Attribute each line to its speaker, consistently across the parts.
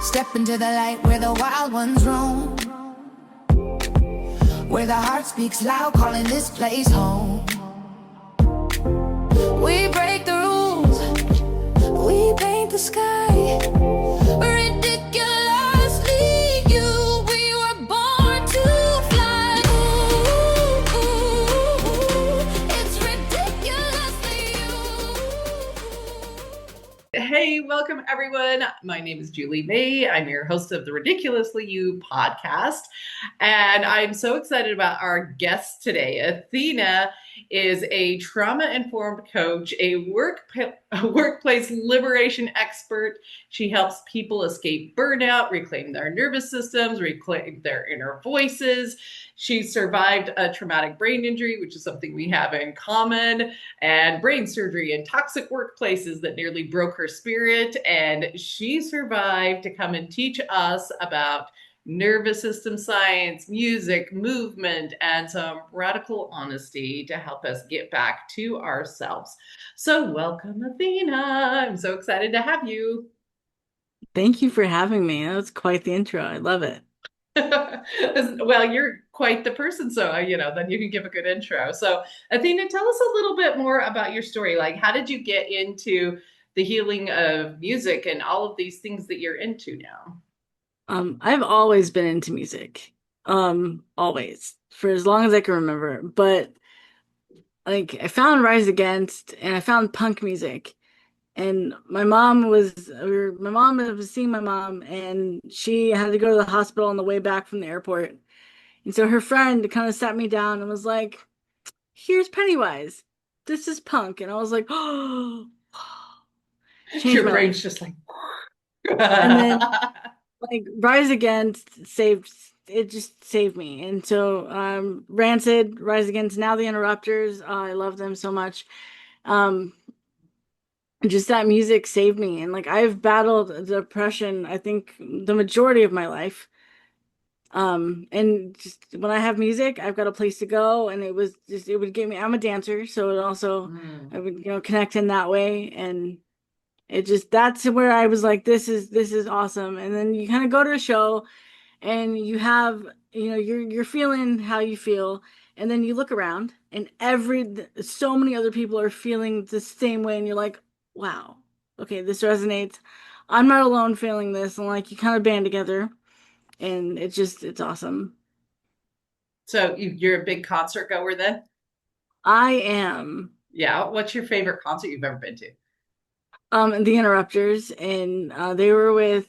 Speaker 1: Step into the light where the wild ones roam, where the heart speaks loud, calling this place home. We break the rules, we paint the sky, ridiculously you. We were born to fly. Ooh, it's ridiculously you.
Speaker 2: Hey, welcome everyone. My name is Julie May. I'm your host of the Ridiculously You podcast. And I'm so excited about our guest today. Athena is a trauma-informed coach, a workplace liberation expert. She helps people escape burnout, reclaim their nervous systems, reclaim their inner voices. She survived a traumatic brain injury, which is something we have in common, and brain surgery and toxic workplaces that nearly broke her spirit. And she survived to come and teach us about nervous system science, music, movement, and some radical honesty to help us get back to ourselves. So, welcome, Athena. I'm so excited to have you.
Speaker 3: Thank you for having me. That was quite the intro. I love it.
Speaker 2: Well, you're quite the person, so then you can give a good intro. So, Athena, tell us a little bit more about your story. Like, how did you get into the healing of music and all of these things that you're into now?
Speaker 3: I've always been into music. Always, for as long as I can remember. But like I found Rise Against and I found punk music. And my mom was seeing my mom and she had to go to the hospital on the way back from the airport. And so her friend kind of sat me down and was like, here's Pennywise. This is punk. And I was like, oh, changed
Speaker 2: Your
Speaker 3: my life.
Speaker 2: brain's just like,
Speaker 3: And then like Rise Against just saved me. And so Rancid, Rise Against, now the Interrupters, I love them so much. Um just that music saved me. And like I've battled depression, I think the majority of my life. And just when I have music, I've got a place to go, and it would give me, I'm a dancer, so it also
Speaker 2: mm.
Speaker 3: I would, connect in that way. And it just, that's where I was like, this is awesome. And then you kind of go to a show and you have, you're feeling how you feel, and then you look around and so many other people are feeling the same way, and you're like, wow, okay, this resonates. I'm not alone feeling this, and like you kind of band together, and it's awesome.
Speaker 2: So you're a big concert goer then?
Speaker 3: I am.
Speaker 2: Yeah. What's your favorite concert you've ever been to?
Speaker 3: The Interrupters, and they were with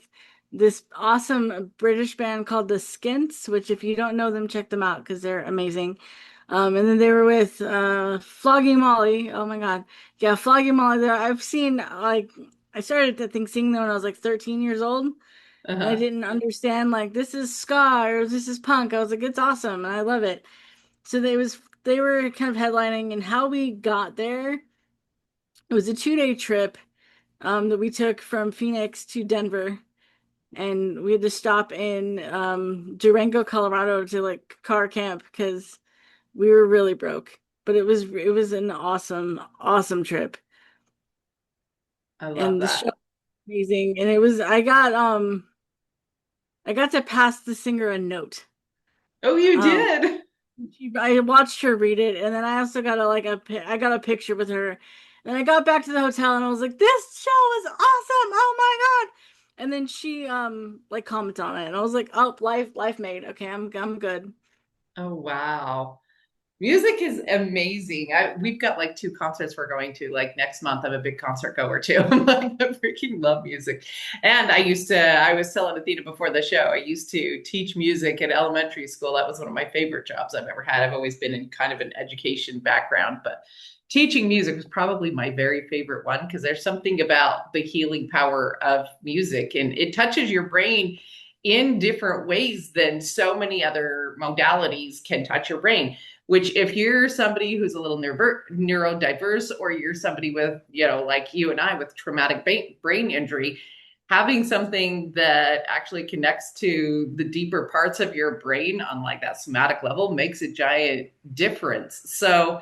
Speaker 3: this awesome British band called the Skints, which if you don't know them, check them out because they're amazing. And then they were with Flogging Molly. Oh my God. Yeah, Flogging Molly there. I've seen like I started, I think, seeing them when I was like 13 years old, and I
Speaker 2: Uh-huh.
Speaker 3: didn't understand like this is ska or this is punk. I was like, it's awesome and I love it. So they were kind of headlining, and how we got there, it was a 2-day trip that we took from Phoenix to Denver, and we had to stop in Durango, Colorado to like car camp because we were really broke. But it was an awesome trip,
Speaker 2: I love
Speaker 3: and the show
Speaker 2: that.
Speaker 3: was amazing. And I got to pass the singer a note.
Speaker 2: Oh, you
Speaker 3: Um,
Speaker 2: did?
Speaker 3: I watched her read it, and then I also got I got a picture with her. And I got back to the hotel, and I was like, "This show is awesome! Oh my God!" And then she like commented on it, and I was like, "Oh, life made. Okay, I'm good."
Speaker 2: Oh, wow. Music is amazing. We've got like two concerts we're going to like next month. I'm a big concert goer too. I'm like, I freaking love music. And I was telling Athena before the show, I used to teach music in elementary school. That was one of my favorite jobs I've ever had. I've always been in kind of an education background, but teaching music was probably my very favorite one because there's something about the healing power of music, and it touches your brain in different ways than so many other modalities can touch your brain. Which, if you're somebody who's a little neurodiverse, or you're somebody with, like you and I, with traumatic brain injury, having something that actually connects to the deeper parts of your brain on like that somatic level makes a giant difference. So,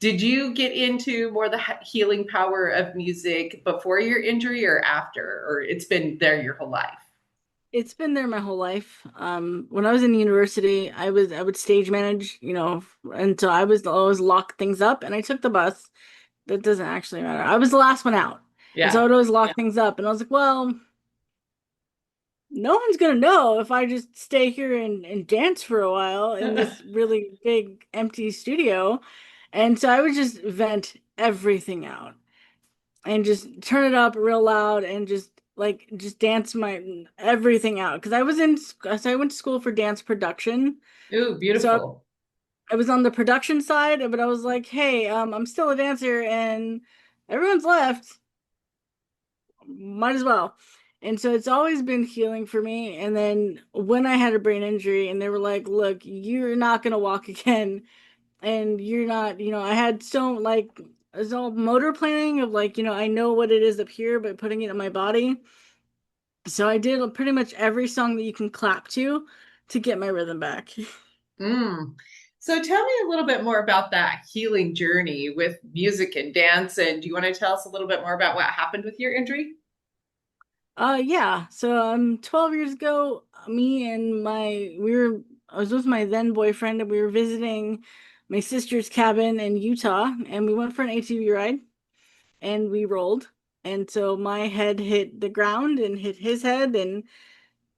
Speaker 2: did you get into more the healing power of music before your injury or after, or it's been there your whole life?
Speaker 3: It's been there my whole life. When I was in university, I would stage manage, and so I was always lock things up, and I took the bus. That doesn't actually matter. I was the last one out, and so I
Speaker 2: Yeah.
Speaker 3: would always lock things up, and I was like, well, no one's gonna know if I just stay here and dance for a while in this really big empty studio. And so I would just vent everything out and just turn it up real loud and just dance my everything out because so I went to school for dance production.
Speaker 2: Ooh,
Speaker 3: So
Speaker 2: beautiful.
Speaker 3: I was on the production side, but I was like, hey, I'm still a dancer and everyone's left. Might as well. And so it's always been healing for me. And then when I had a brain injury and they were like, look, you're not gonna walk again and you're not, I had it's all motor planning of like, I know what it is up here, but putting it in my body. So I did pretty much every song that you can clap to get my rhythm back.
Speaker 2: Mm. So tell me a little bit more about that healing journey with music and dance. And do you want to tell us a little bit more about what happened with your injury?
Speaker 3: Yeah. So 12 years ago, me and I was with my then boyfriend and we were visiting my sister's cabin in Utah and we went for an ATV ride and we rolled. And so my head hit the ground and hit his head and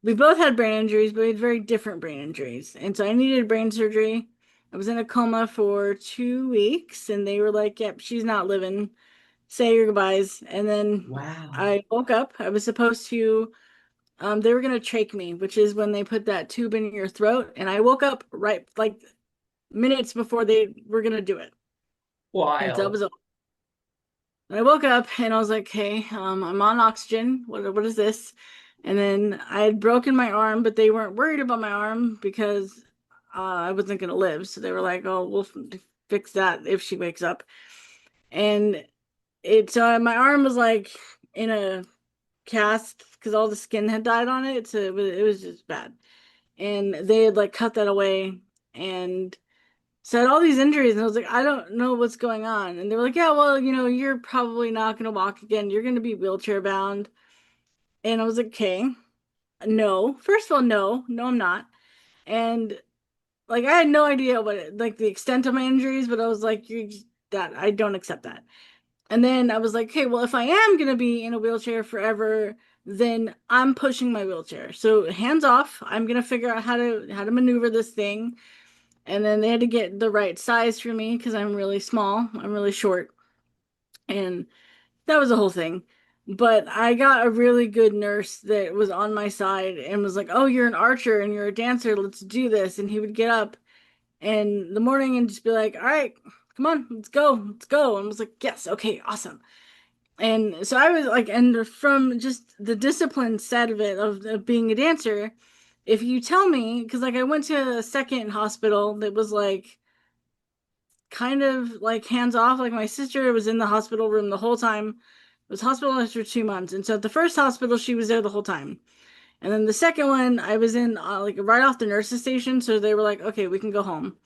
Speaker 3: we both had brain injuries, but we had very different brain injuries. And so I needed brain surgery. I was in a coma for 2 weeks and they were like, yep, she's not living. Say your goodbyes. And then
Speaker 2: Wow.
Speaker 3: I woke up. I was supposed to they were gonna trach me, which is when they put that tube in your throat, and I woke up right like minutes before they were gonna do it. And so that
Speaker 2: Wild.
Speaker 3: was all. And I woke up and I was like, "Hey, I'm on oxygen. What is this?" And then I had broken my arm, but they weren't worried about my arm because I wasn't gonna live. So they were like, "Oh, we'll fix that if she wakes up." And my arm was like in a cast because all the skin had died on it, so it was just bad. And they had like cut that away and said all these injuries and I was like I don't know what's going on and they were like yeah well you're probably not going to walk again, you're going to be wheelchair bound. And I was like okay, no, first of all, no, I'm not. And like I had no idea like the extent of my injuries, but I was like that I don't accept that. And then I was like, okay, well, if I am gonna be in a wheelchair forever, then I'm pushing my wheelchair. So hands off. I'm gonna figure out how to maneuver this thing. And then they had to get the right size for me because I'm really small. I'm really short. And that was the whole thing. But I got a really good nurse that was on my side and was like, "Oh, you're an archer and you're a dancer. Let's do this." And he would get up in the morning and just be like, "All right, come on, let's go." And I was like, "Yes, okay, awesome." And so I was like, and from just the discipline side of it, of being a dancer, if you tell me, because like I went to a second hospital that was like kind of like hands off, like my sister was in the hospital room the whole time, was hospitalized for 2 months. And so at the first hospital, she was there the whole time. And then the second one, I was in like right off the nurse's station. So they were like, okay, we can go home.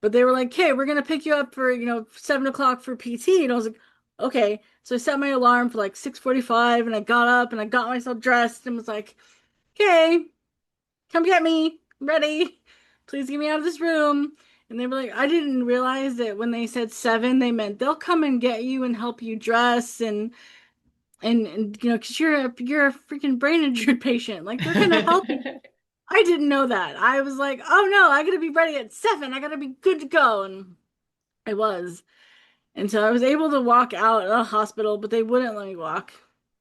Speaker 3: But they were like, "Okay, we're gonna pick you up for 7 o'clock for PT," and I was like, "Okay." So I set my alarm for like 6:45, and I got up and I got myself dressed and was like, "Okay, come get me, I'm ready. Please get me out of this room." And they were like, I didn't realize that when they said 7, they meant they'll come and get you and help you dress and because you're a freaking brain injured patient, like they're gonna help you. I didn't know that. I was like, oh no, I gotta be ready at 7. I gotta be good to go. And I was. And so I was able to walk out of the hospital, but they wouldn't let me walk.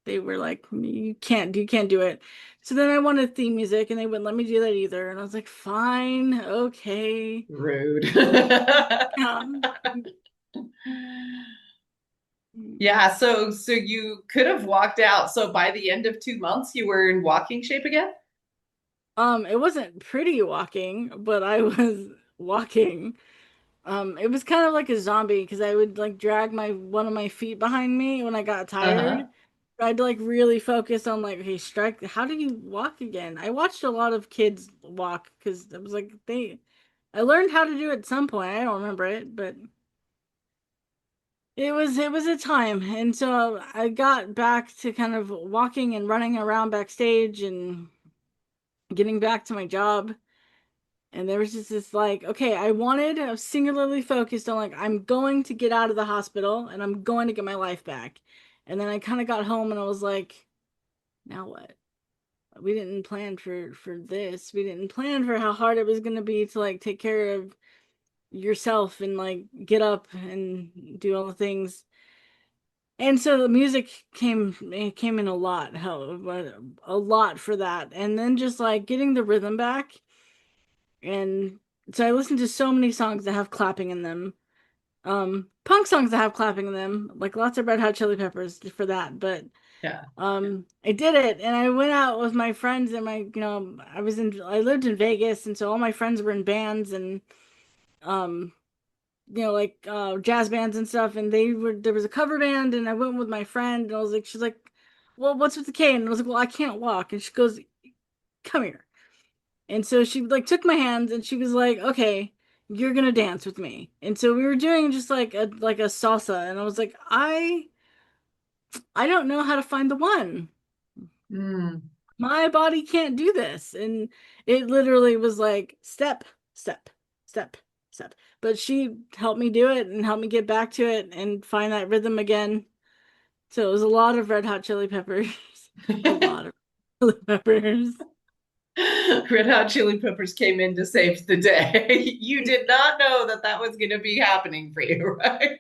Speaker 3: They were like, you can't do it. So then I wanted theme music and they wouldn't let me do that either. And I was like, fine, okay.
Speaker 2: Rude.
Speaker 3: Um,
Speaker 2: Yeah, so you could have walked out. So by the end of 2 months, you were in walking shape again?
Speaker 3: it wasn't pretty walking, but I was walking. It was kind of like a zombie because I would like drag my one of my feet behind me when I got tired.
Speaker 2: Uh-huh.
Speaker 3: I had to like really focus on like, okay, strike. How do you walk again? I watched a lot of kids walk because it was like I learned how to do it at some point. I don't remember it, but it was a time. And so I got back to kind of walking and running around backstage and getting back to my job. And there was just this like, okay, I was singularly focused on like, I'm going to get out of the hospital and I'm going to get my life back. And then I kind of got home and I was like, now what? We didn't plan for this. We didn't plan for how hard it was going to be to like take care of yourself and like get up and do all the things. And so the music came in a lot, a lot for that. And then just like getting the rhythm back. And so I listened to so many songs that have clapping in them. Punk songs that have clapping in them, like lots of Red Hot Chili Peppers for that. But
Speaker 2: Yeah.
Speaker 3: I did it, and I went out with my friends and I lived in Vegas, and so all my friends were in bands and um, like jazz bands and stuff. And there was a cover band, and I went with my friend, and she's like, "Well, what's with the cane?" And I was like, "Well, I can't walk." And she goes, "Come here." And so she like took my hands and she was like, "Okay, you're gonna dance with me." And so we were doing just like a salsa, and I was like, I don't know how to find the one.
Speaker 2: Mm.
Speaker 3: My body can't do this. And it literally was like step, step, step, step. But she helped me do it and helped me get back to it and find that rhythm again. So it was a lot of Red Hot Chili Peppers. A lot of chili peppers.
Speaker 2: Red Hot Chili Peppers came in to save the day. You did not know that that was going to be happening for you, right?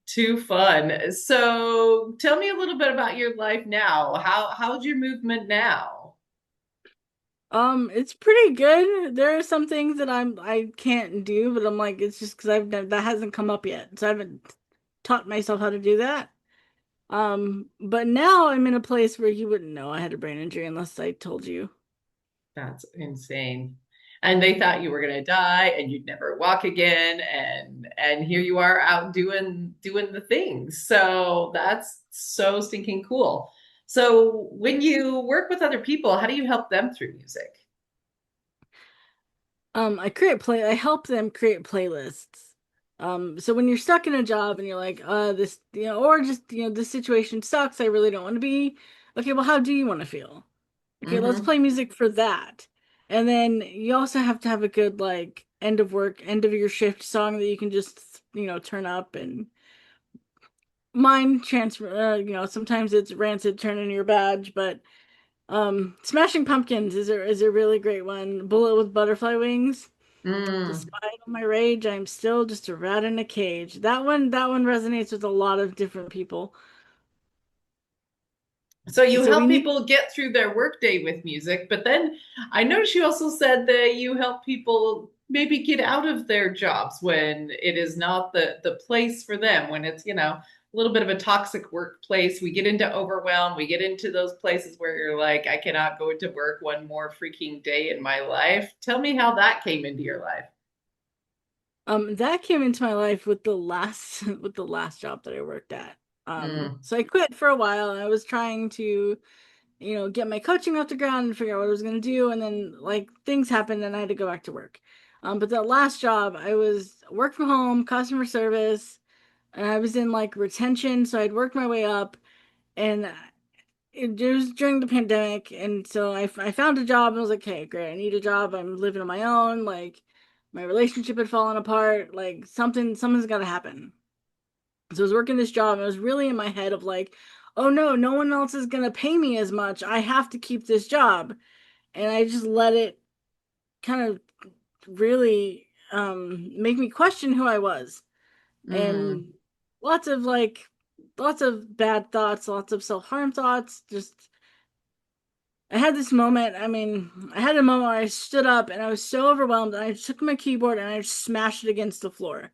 Speaker 2: Too fun. So tell me a little bit about your life now. How's your movement now?
Speaker 3: It's pretty good. There are some things that I can't do, but I'm like, it's just because that hasn't come up yet. So I haven't taught myself how to do that. But now I'm in a place where you wouldn't know I had a brain injury unless I told you.
Speaker 2: That's insane. And they thought you were going to die and you'd never walk again, and here you are out doing the things. So that's so stinking cool. So when you work with other people, how do you help them through music?
Speaker 3: I help them create playlists. So when you're stuck in a job and you're like, this, or just, this situation sucks, I really don't want to be. Okay, well, how do you want to feel? Okay, let's
Speaker 2: Hmm.
Speaker 3: play music for that. And then you also have to have a good like end of your shift song that you can just, turn up and mind transfer, sometimes it's Rancid Turn in Your Badge, but Smashing Pumpkins is a really great one. Bullet with Butterfly Wings.
Speaker 2: Mm.
Speaker 3: Despite all my rage, I'm still just a rat in a cage. That one resonates with a lot of different people.
Speaker 2: So you
Speaker 3: So we
Speaker 2: help
Speaker 3: need
Speaker 2: people get through their workday with music, but then I noticed you also said that you help people maybe get out of their jobs when it is not the place for them, when it's, a little bit of a toxic workplace. We get into overwhelm, we get into those places where you're like, I cannot go into work one more freaking day in my life. Tell me how that came into your life.
Speaker 3: that came into my life with the last with the last job that I worked at.
Speaker 2: Mm,
Speaker 3: So I quit for a while. I was trying to, get my coaching off the ground and figure out what I was going to do. And then like things happened and I had to go back to work. But that last job, I was work from home, customer service, and I was in like retention. So I'd worked my way up and it was during the pandemic. And so I found a job and I was like, okay, great. I need a job. I'm living on my own. Like my relationship had fallen apart. Like something's got to happen. So I was working this job and I was really in my head of like, oh no, no one else is gonna pay me as much. I have to keep this job. And I just let it kind of really make me question who I was.
Speaker 2: mm,
Speaker 3: And lots of like lots of bad thoughts, lots of self-harm thoughts. Just I had this moment, I had a moment where I stood up and I was so overwhelmed and I took my keyboard and I smashed it against the floor.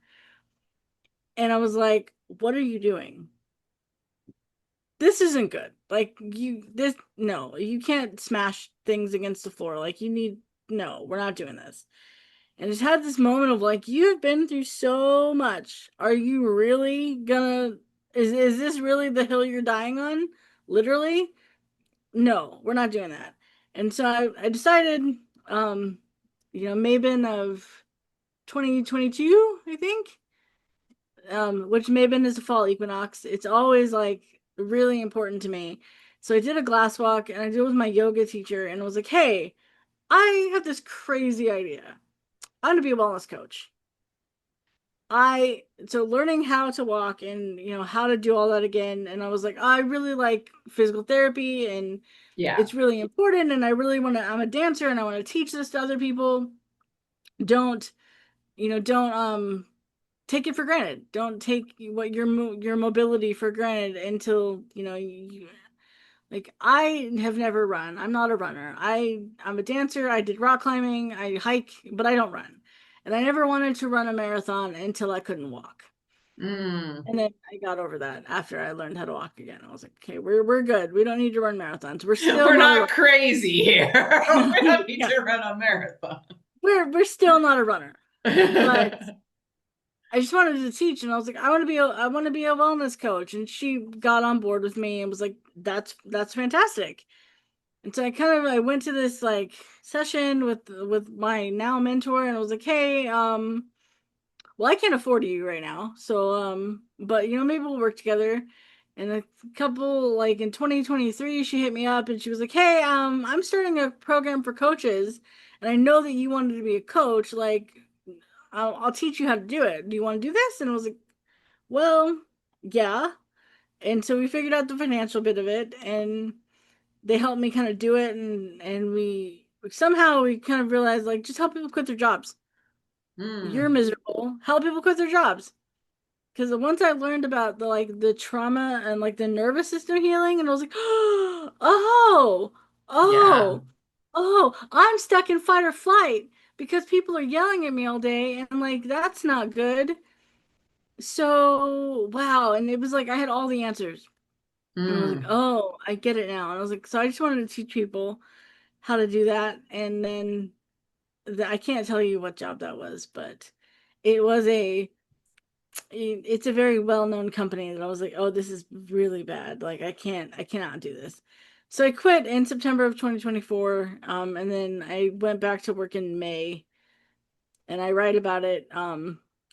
Speaker 3: And I was like, what are you doing? This isn't good. Like no, you can't smash things against the floor. Like no, we're not doing this. And just had this moment of like, you have been through so much. Are you really gonna, is this really the hill you're dying on? Literally? No, we're not doing that. And so I decided, um, Mabon of 2022, I think, which Mabon is the fall equinox. It's always like really important to me So I did a glass walk and I did it with my yoga teacher and was like, hey, I have this crazy idea. I'm gonna be a wellness coach. So learning how to walk and how to do all that again, and I was like, I really like physical therapy and
Speaker 2: Yeah.
Speaker 3: it's really important and I really want to I'm a dancer and I want to teach this to other people. Don't, don't take it for granted. Don't take what your mobility for granted until, like I have never run. I'm not a runner. I'm a dancer. I did rock climbing. I hike, but I don't run. And I never wanted to run a marathon until I couldn't walk.
Speaker 2: Mm.
Speaker 3: And then I got over that after I learned how to walk again. I was like, okay, we're good. We don't need to run marathons. We're still
Speaker 2: We're
Speaker 3: not a
Speaker 2: not crazy here. We don't need
Speaker 3: yeah,
Speaker 2: to run a marathon.
Speaker 3: we're still not a runner. But I just wanted to teach, and I was like, I want to be a wellness coach. And she got on board with me and was like, that's fantastic. And so I went to this like session with my now mentor, and I was like, hey, well, I can't afford you right now, so but maybe we'll work together. And a couple like in 2023, she hit me up and she was like, hey, I'm starting a program for coaches, and I know that you wanted to be a coach. Like, I'll teach you how to do it. Do you want to do this? And I was like, well, yeah. And so we figured out the financial bit of it, and they helped me kind of do it, and we kind of realized like just help people quit their jobs. You're
Speaker 2: Mm.
Speaker 3: miserable. Help people quit their jobs. Because once I learned about the trauma and like the nervous system healing, and I was like, oh,
Speaker 2: Yeah.
Speaker 3: oh, oh, I'm stuck in fight or flight because people are yelling at me all day, and like that's not good. So wow, and it was like I had all the answers. And I was like,
Speaker 2: Mm.
Speaker 3: oh, I get it now. And I was like, so I just wanted to teach people how to do that. And then I can't tell you what job that was, but it was it's a very well-known company that I was like, oh, this is really bad. Like I cannot do this. So I quit in September of 2024. And then I went back to work in May, and I write about it.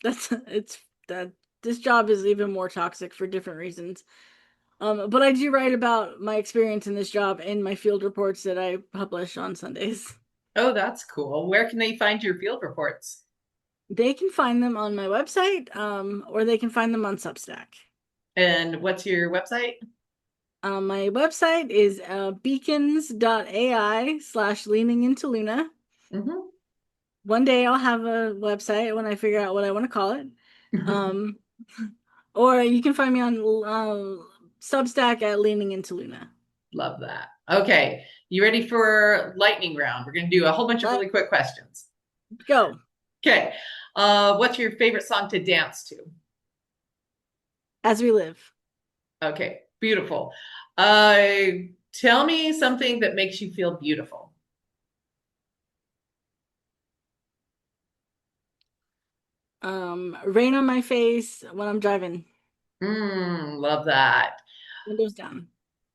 Speaker 3: That's it's that this job is even more toxic for different reasons. But I do write about my experience in this job in my field reports that I publish on Sundays.
Speaker 2: Oh, that's cool. Where can they find your field reports?
Speaker 3: They can find them on my website, or they can find them on Substack.
Speaker 2: And what's your website?
Speaker 3: My website is beacons.ai/leaning into Luna.
Speaker 2: Hmm.
Speaker 3: One day I'll have a website when I figure out what I want to call it. Um, or you can find me on Substack at Leaning into Luna.
Speaker 2: Love that. Okay. You ready for lightning round? We're going to do a whole bunch of
Speaker 3: Let
Speaker 2: really quick questions.
Speaker 3: go.
Speaker 2: Okay. What's your favorite song to dance to?
Speaker 3: As we live.
Speaker 2: Okay. Beautiful. Uh, Tell me something that makes you feel beautiful.
Speaker 3: Rain on my face when I'm driving.
Speaker 2: Love that.
Speaker 3: Windows down.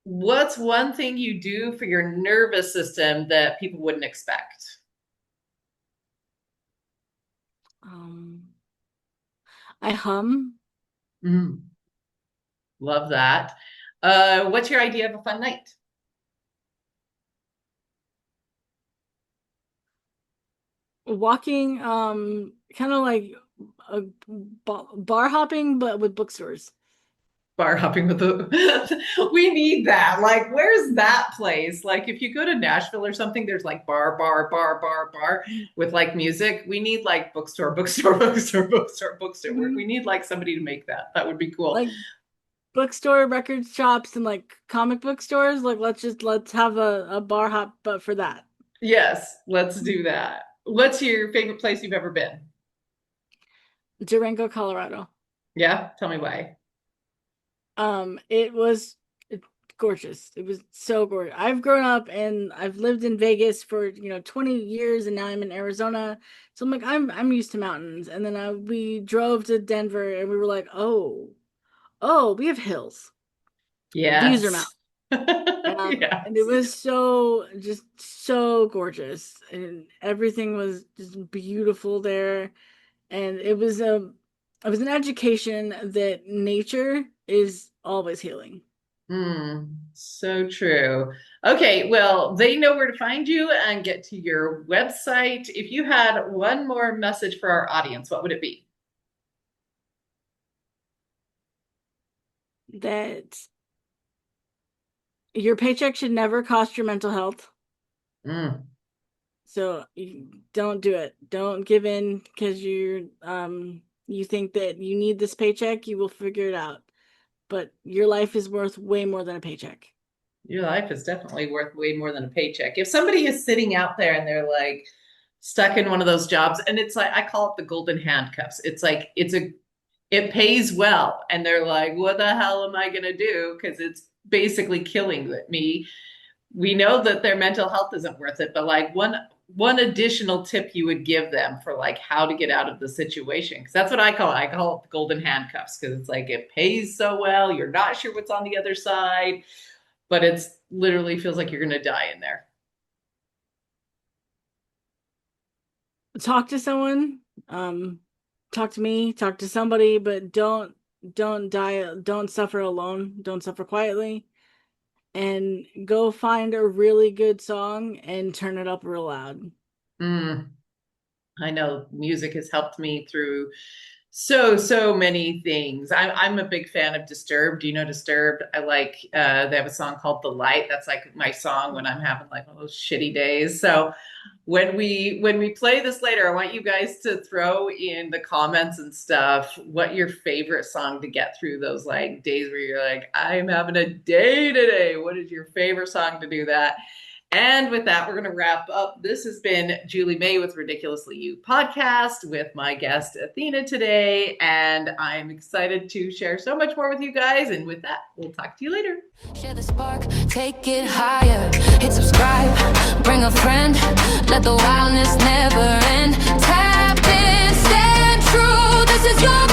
Speaker 2: What's one thing you do for your nervous system that people wouldn't expect?
Speaker 3: Um, I hum.
Speaker 2: Mm, Love that. What's your idea of a fun night?
Speaker 3: Walking, kind of like a bar hopping, but with bookstores.
Speaker 2: Bar hopping with the we need that. Like, where's that place? Like, if you go to Nashville or something, there's like bar with like music. We need like bookstore. We
Speaker 3: Mhm.
Speaker 2: need like somebody to make that. That would be cool.
Speaker 3: Like bookstore, record shops, and like comic book stores. Like let's have a bar hop, but for that.
Speaker 2: Yes, let's do that. What's your favorite place you've ever been?
Speaker 3: Durango, Colorado.
Speaker 2: Yeah, tell me why.
Speaker 3: It was gorgeous. It was so gorgeous. I've grown up and I've lived in Vegas for 20 years, and now I'm in Arizona. So I'm like I'm used to mountains. And then we drove to Denver, and we were like, oh, we have hills. These are
Speaker 2: Yes.
Speaker 3: mountains. And it
Speaker 2: Yes.
Speaker 3: was just so gorgeous, and everything was just beautiful there. And it was an education that nature is always healing.
Speaker 2: So true. Okay, well, they know where to find you and get to your website. If you had one more message for our audience, what would it be?
Speaker 3: That your paycheck should never cost your mental health.
Speaker 2: Mm,
Speaker 3: So don't do it. Don't give in because you think that you need this paycheck, you will figure it out. But your life is worth way more than a paycheck.
Speaker 2: your life is definitely worth way more than a paycheck. If somebody is sitting out there and they're like stuck in one of those jobs, and it's like I call it the golden handcuffs. It's like it pays well, and they're like, what the hell am I gonna do? Because it's basically killing me. We know that their mental health isn't worth it, but like one additional tip you would give them for like how to get out of the situation, because that's what I call it. I call it the golden handcuffs, because it's like it pays so well, you're not sure what's on the other side, but it's literally feels like you're gonna die in there.
Speaker 3: Talk to someone, um, talk to me, talk to somebody, but don't die, don't suffer alone, don't suffer quietly, and go find a really good song and turn it up real loud.
Speaker 2: Mm, I know music has helped me through so many things. I'm a big fan of Disturbed. Do you know Disturbed? I like they have a song called The Light. That's like my song when I'm having like one of those shitty days. So when we play this later, I want you guys to throw in the comments and stuff what your favorite song to get through those like days where you're like, I'm having a day today. What is your favorite song to do that? And with that, we're going to wrap up. This has been Julie May with Ridiculously You podcast with my guest Athena today. And I'm excited to share so much more with you guys. And with that, we'll talk to you later.
Speaker 1: Share the spark, take it higher. Hit subscribe, bring a friend. Let the wildness never end. Tap in, stand true. This is your